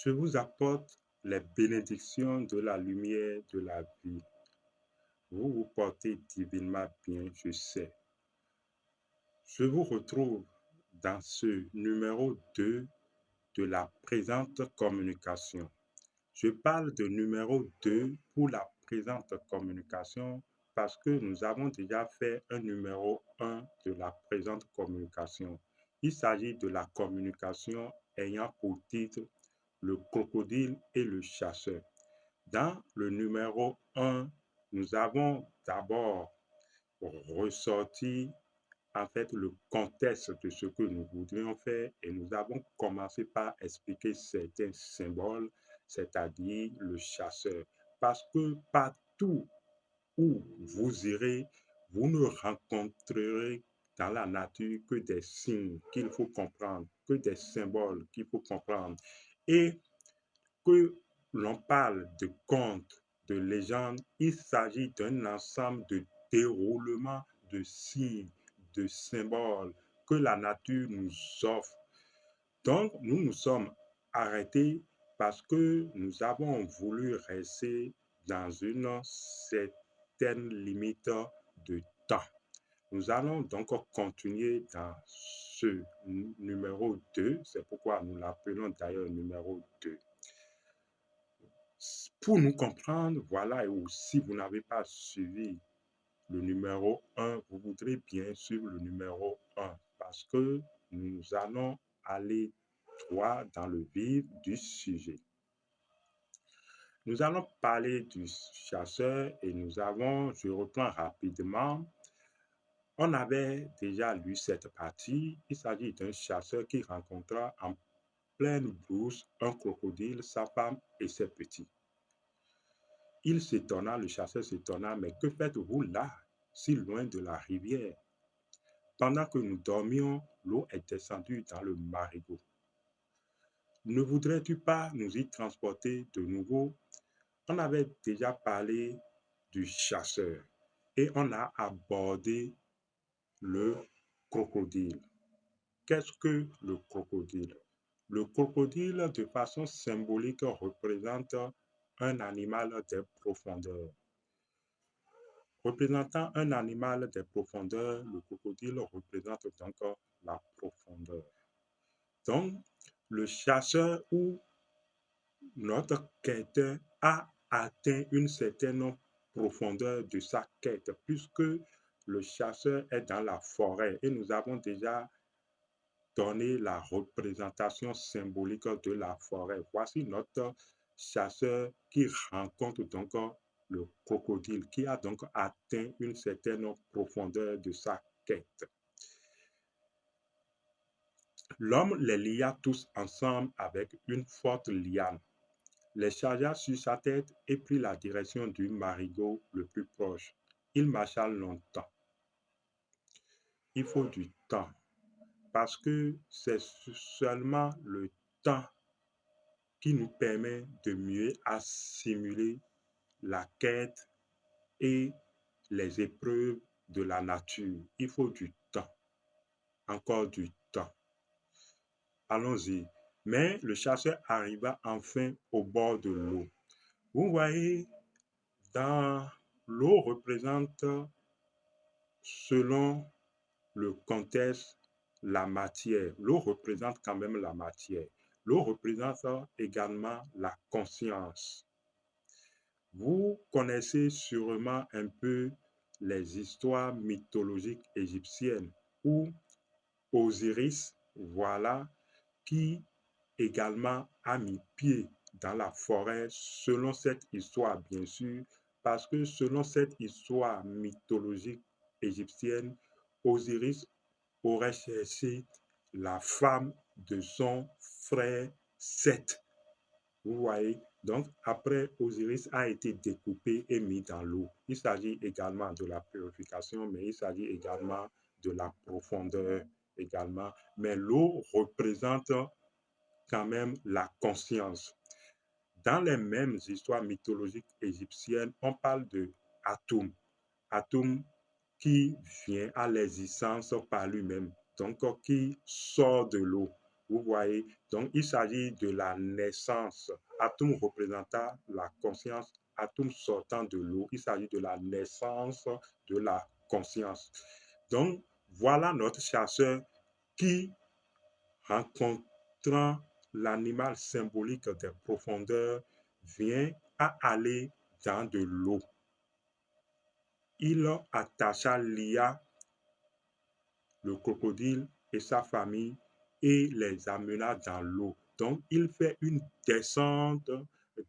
Je vous apporte les bénédictions de la lumière de la vie. Vous vous portez divinement bien, je sais. Je vous retrouve dans ce numéro 2 de la présente communication. Je parle de numéro 2 pour la présente communication parce que nous avons déjà fait un numéro 1 de la présente communication. Il s'agit de la communication ayant pour titre le crocodile et le chasseur. Dans le numéro 1, nous avons d'abord ressorti en fait le contexte de ce que nous voudrions faire et nous avons commencé par expliquer certains symboles, c'est-à-dire le chasseur. Parce que partout où vous irez, vous ne rencontrerez dans la nature que des signes qu'il faut comprendre, que des symboles qu'il faut comprendre. Et que l'on parle de contes, de légendes, il s'agit d'un ensemble de déroulements de signes, de symboles que la nature nous offre. Donc, nous nous sommes arrêtés parce que nous avons voulu rester dans une certaine limite de temps. Nous allons donc continuer dans ce numéro 2, c'est pourquoi nous l'appelons d'ailleurs numéro 2. Pour nous comprendre, voilà, ou si vous n'avez pas suivi le numéro 1, vous voudrez bien suivre le numéro 1 parce que nous allons aller droit dans le vif du sujet. Nous allons parler du chasseur et je reprends rapidement. On avait déjà lu cette partie. Il s'agit d'un chasseur qui rencontra en pleine brousse un crocodile, sa femme et ses petits. Il s'étonna, le chasseur s'étonna, mais que faites-vous là, si loin de la rivière? Pendant que nous dormions, l'eau est descendue dans le marigot. Ne voudrais-tu pas nous y transporter de nouveau? On avait déjà parlé du chasseur et on a abordé le crocodile. Qu'est-ce que le crocodile? Le crocodile, de façon symbolique, représente un animal des profondeurs. Représentant un animal des profondeurs, le crocodile représente donc la profondeur. Donc, le chasseur ou notre quêteur a atteint une certaine profondeur de sa quête, puisque le chasseur est dans la forêt et nous avons déjà donné la représentation symbolique de la forêt. Voici notre chasseur qui rencontre donc le crocodile, qui a donc atteint une certaine profondeur de sa quête. L'homme les lia tous ensemble avec une forte liane, les chargea sur sa tête et prit la direction du marigot le plus proche. Il marcha longtemps. Il faut du temps, parce que c'est seulement le temps qui nous permet de mieux assimiler la quête et les épreuves de la nature. Il faut du temps, encore du temps. Allons-y. Mais le chasseur arriva enfin au bord de l'eau. Vous voyez, dans l'eau représente, selon le contexte, la matière. L'eau représente quand même la matière. L'eau représente également la conscience. Vous connaissez sûrement un peu les histoires mythologiques égyptiennes où Osiris, voilà, qui également a mis pied dans la forêt selon cette histoire, bien sûr, parce que selon cette histoire mythologique égyptienne, Osiris aurait cherché la femme de son frère Seth. Vous voyez, donc après, Osiris a été découpé et mis dans l'eau. Il s'agit également de la purification, mais il s'agit également de la profondeur également. Mais l'eau représente quand même la conscience. Dans les mêmes histoires mythologiques égyptiennes, on parle de Atum. Atum qui vient à l'existence par lui-même, donc qui sort de l'eau. Vous voyez, donc il s'agit de la naissance. Atome représentant la conscience, atome sortant de l'eau. Il s'agit de la naissance de la conscience. Donc, voilà notre chasseur qui, rencontrant l'animal symbolique des profondeurs, vient à aller dans de l'eau. Il attacha, lia le crocodile et sa famille et les amena dans l'eau. Donc, il fait une descente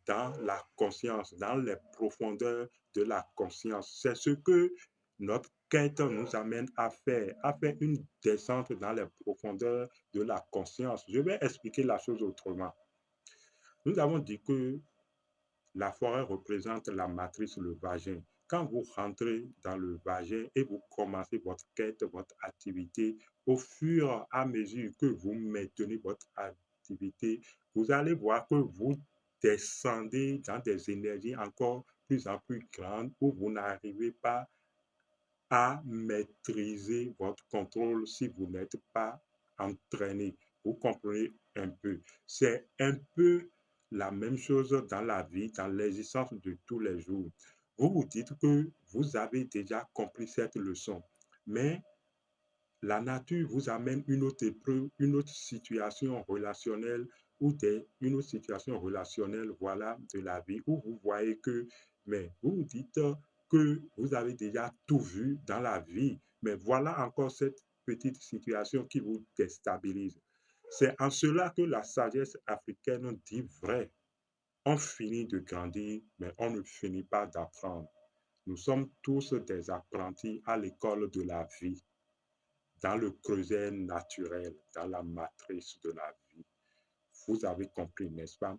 dans la conscience, dans les profondeurs de la conscience. C'est ce que notre quête nous amène à faire une descente dans les profondeurs de la conscience. Je vais expliquer la chose autrement. Nous avons dit que la forêt représente la matrice, le vagin. Quand vous rentrez dans le vagin et vous commencez votre quête, votre activité, au fur et à mesure que vous maintenez votre activité, vous allez voir que vous descendez dans des énergies encore plus en plus grandes où vous n'arrivez pas à maîtriser votre contrôle si vous n'êtes pas entraîné. Vous comprenez un peu. C'est un peu la même chose dans la vie, dans l'existence de tous les jours. Vous vous dites que vous avez déjà compris cette leçon, mais la nature vous amène une autre épreuve, une autre situation relationnelle une autre situation relationnelle, voilà, de la vie où vous voyez que, mais vous vous dites que vous avez déjà tout vu dans la vie, mais voilà encore cette petite situation qui vous déstabilise. C'est en cela que la sagesse africaine dit vrai. On finit de grandir, mais on ne finit pas d'apprendre. Nous sommes tous des apprentis à l'école de la vie, dans le creuset naturel, dans la matrice de la vie. Vous avez compris, n'est-ce pas?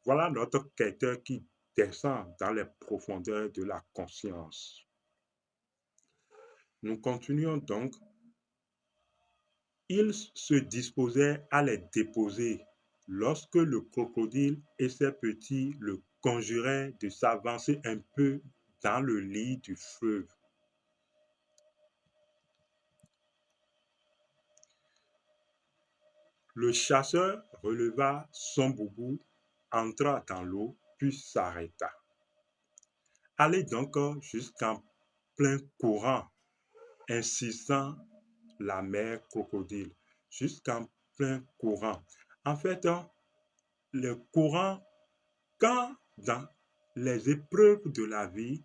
Voilà notre quêteur qui descend dans les profondeurs de la conscience. Nous continuons donc. Il se disposait à les déposer lorsque le crocodile et ses petits le conjuraient de s'avancer un peu dans le lit du fleuve. Le chasseur releva son boubou, entra dans l'eau, puis s'arrêta. Allez donc jusqu'en plein courant, insistant la mère crocodile, jusqu'en plein courant. En fait, le courant, quand dans les épreuves de la vie,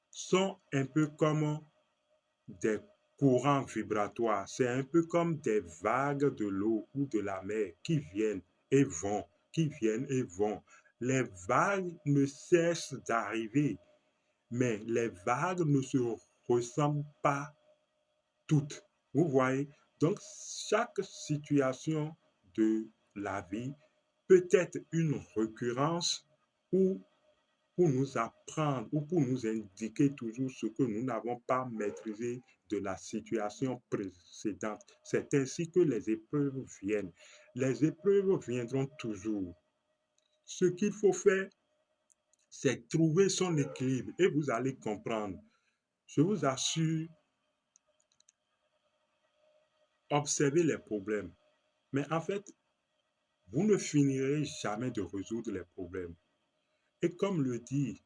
sont un peu comme des courants vibratoires. C'est un peu comme des vagues de l'eau ou de la mer qui viennent et vont, qui viennent et vont. Les vagues ne cessent d'arriver, mais les vagues ne se ressemblent pas toutes. Vous voyez? Donc, chaque situation de la vie peut être une récurrence ou pour nous apprendre ou pour nous indiquer toujours ce que nous n'avons pas maîtrisé de la situation précédente. C'est ainsi que les épreuves viennent. Les épreuves viendront toujours. Ce qu'il faut faire, c'est trouver son équilibre et vous allez comprendre. Je vous assure, observez les problèmes. Mais en fait, vous ne finirez jamais de résoudre les problèmes. Et comme le dit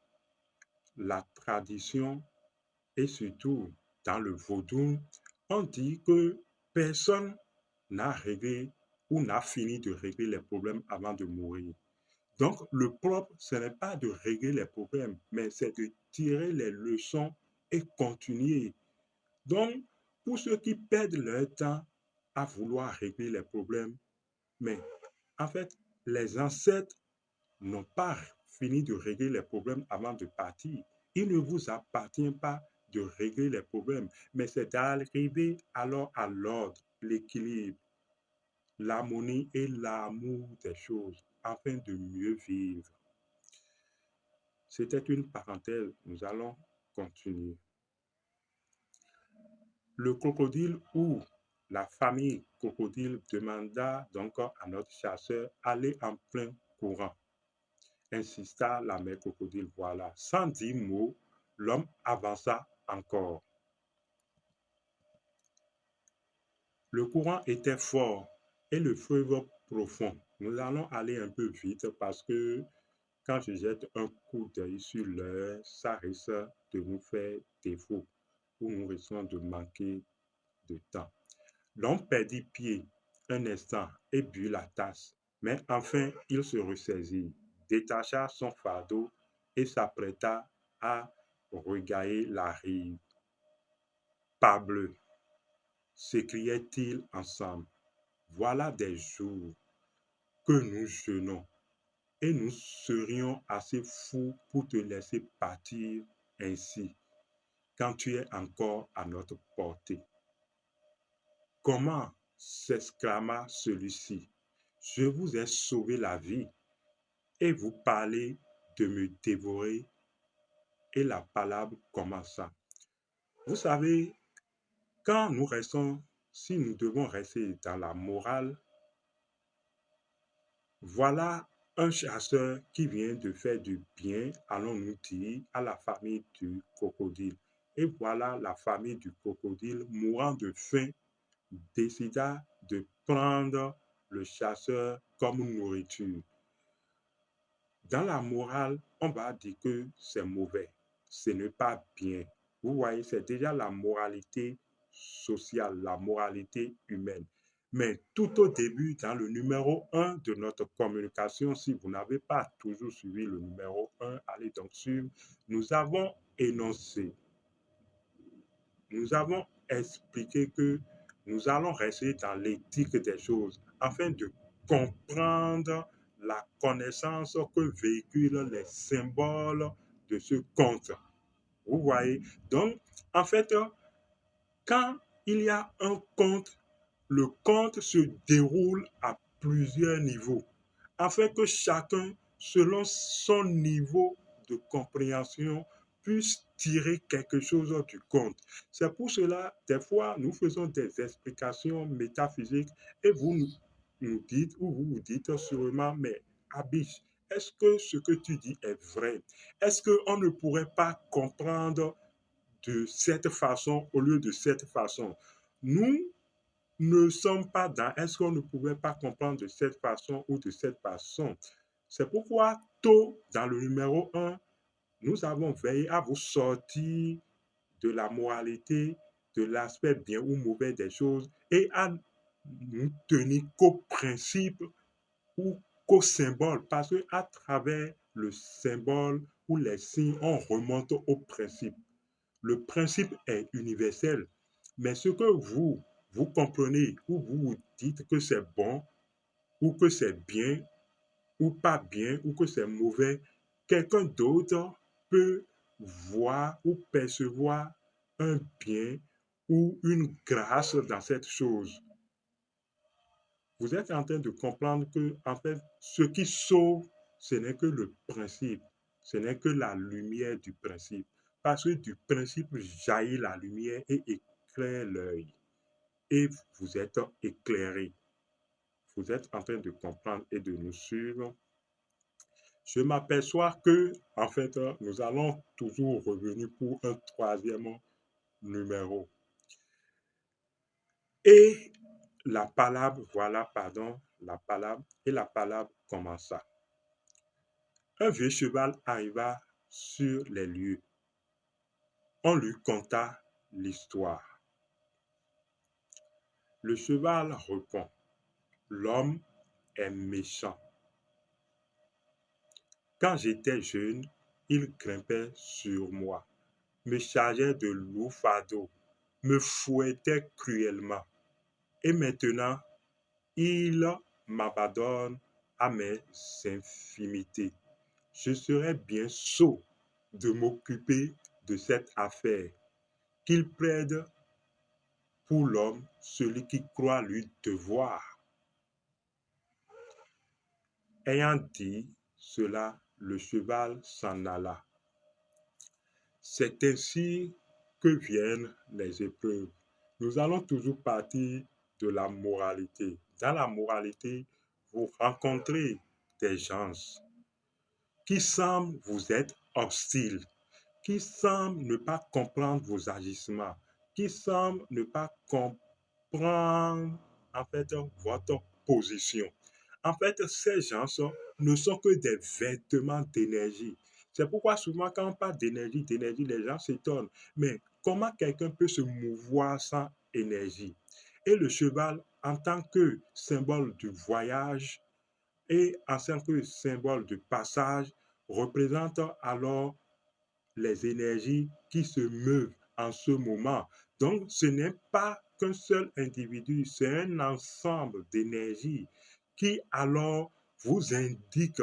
la tradition, et surtout dans le vaudou, on dit que personne n'a réglé ou n'a fini de régler les problèmes avant de mourir. Donc, le propre, ce n'est pas de régler les problèmes, mais c'est de tirer les leçons et continuer. Donc, pour ceux qui perdent leur temps à vouloir régler les problèmes, mais en fait, les ancêtres n'ont pas fini de régler les problèmes avant de partir. Il ne vous appartient pas de régler les problèmes, mais c'est d'arriver alors à l'ordre, l'équilibre, l'harmonie et l'amour des choses afin de mieux vivre. C'était une parenthèse, nous allons continuer. Le crocodile ou la famille crocodile demanda donc à notre chasseur d'aller en plein courant. Insista la mère crocodile. Voilà. Sans dire mot, l'homme avança encore. Le courant était fort et le fleuve profond. Nous allons aller un peu vite parce que quand je jette un coup d'œil sur l'heure, ça risque de nous faire défaut ou nous risquons de manquer de temps. L'homme perdit pied un instant et but la tasse, mais enfin il se ressaisit, détacha son fardeau et s'apprêta à regagner la rive. Parbleu, s'écriaient-ils ensemble, voilà des jours que nous jeûnons et nous serions assez fous pour te laisser partir ainsi quand tu es encore à notre portée. Comment? S'exclama celui-ci. Je vous ai sauvé la vie et vous parlez de me dévorer et la palabre commença. Vous savez, quand nous restons, si nous devons rester dans la morale, voilà un chasseur qui vient de faire du bien, allons-nous dire, à la famille du crocodile. Et voilà la famille du crocodile, mourant de faim, décida de prendre le chasseur comme nourriture. Dans la morale, on va dire que c'est mauvais, ce n'est pas bien. Vous voyez, c'est déjà la moralité sociale, la moralité humaine. Mais tout au début, dans le numéro un de notre communication, si vous n'avez pas toujours suivi le numéro un, allez donc suivre, nous avons énoncé, nous avons expliqué que nous allons rester dans l'éthique des choses afin de comprendre la connaissance que véhiculent les symboles de ce conte. Vous voyez? Donc, en fait, quand il y a un conte, le conte se déroule à plusieurs niveaux afin que chacun, selon son niveau de compréhension, puisse tirer quelque chose du conte. C'est pour cela, des fois, nous faisons des explications métaphysiques et vous nous dites, ou vous vous dites sûrement, mais Abish, est-ce que ce que tu dis est vrai? Est-ce qu'on ne pourrait pas comprendre de cette façon au lieu de cette façon? Nous ne sommes pas dans est-ce qu'on ne pouvait pas comprendre de cette façon ou de cette façon. C'est pourquoi, tôt dans le numéro un, nous avons veillé à vous sortir de la moralité, de l'aspect bien ou mauvais des choses et à nous tenir qu'au principe ou qu'au symbole, parce qu'à travers le symbole ou les signes, on remonte au principe. Le principe est universel, mais ce que vous comprenez ou vous vous dites que c'est bon ou que c'est bien ou pas bien ou que c'est mauvais, quelqu'un d'autre peut voir ou percevoir un bien ou une grâce dans cette chose. Vous êtes en train de comprendre que, en fait, ce qui sauve, ce n'est que le principe, ce n'est que la lumière du principe. Parce que du principe jaillit la lumière et éclaire l'œil. Et vous êtes éclairé. Vous êtes en train de comprendre et de nous suivre. Je m'aperçois que, en fait, nous allons toujours revenir pour un troisième numéro. Et la palabre, voilà, pardon, la palabre, et la palabre commença. Un vieux cheval arriva sur les lieux. On lui conta l'histoire. Le cheval répond, l'homme est méchant. Quand j'étais jeune, il grimpait sur moi, me chargeait de lourds fardeaux, me fouettait cruellement. Et maintenant, il m'abandonne à mes infimités. Je serais bien sot de m'occuper de cette affaire, qu'il plaide pour l'homme celui qui croit lui devoir. Ayant dit cela, le cheval s'en alla. C'est ainsi que viennent les épreuves. Nous allons toujours partir de la moralité. Dans la moralité, vous rencontrez des gens qui semblent vous être hostiles, qui semblent ne pas comprendre vos agissements, qui semblent ne pas comprendre en fait votre position. En fait, ces ne sont que des vêtements d'énergie. C'est pourquoi souvent quand on parle d'énergie, les gens s'étonnent. Mais comment quelqu'un peut se mouvoir sans énergie? Et le cheval, en tant que symbole du voyage et en tant que symbole de passage, représente alors les énergies qui se meuvent en ce moment. Donc, ce n'est pas qu'un seul individu, c'est un ensemble d'énergies qui alors vous indique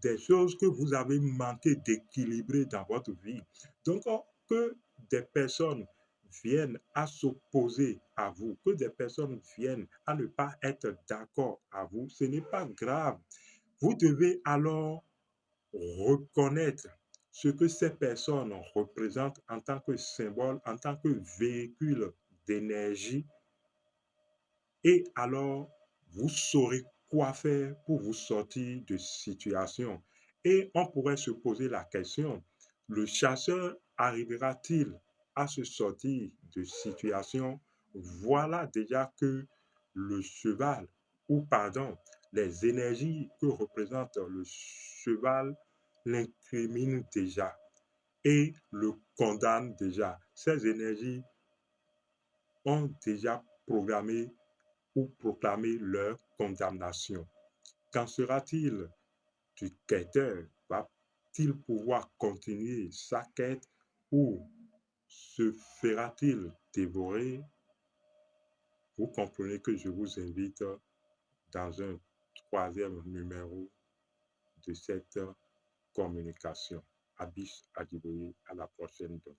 des choses que vous avez manqué d'équilibrer dans votre vie. Donc, que des personnes viennent à s'opposer à vous, que des personnes viennent à ne pas être d'accord à vous, ce n'est pas grave. Vous devez alors reconnaître ce que ces personnes représentent en tant que symbole, en tant que véhicule d'énergie, et alors vous saurez quoi faire pour vous sortir de situation. Et on pourrait se poser la question, le chasseur arrivera-t-il à se sortir de situation? Voilà déjà que le cheval, ou pardon, les énergies que représente le cheval l'incriminent déjà et le condamnent déjà. Ces énergies ont déjà programmé ou proclamer leur condamnation. Qu'en sera-t-il du quêteur? Va-t-il pouvoir continuer sa quête ou se fera-t-il dévorer? Vous comprenez que je vous invite dans un troisième numéro de cette communication. Abis Adiboye, à la prochaine donc.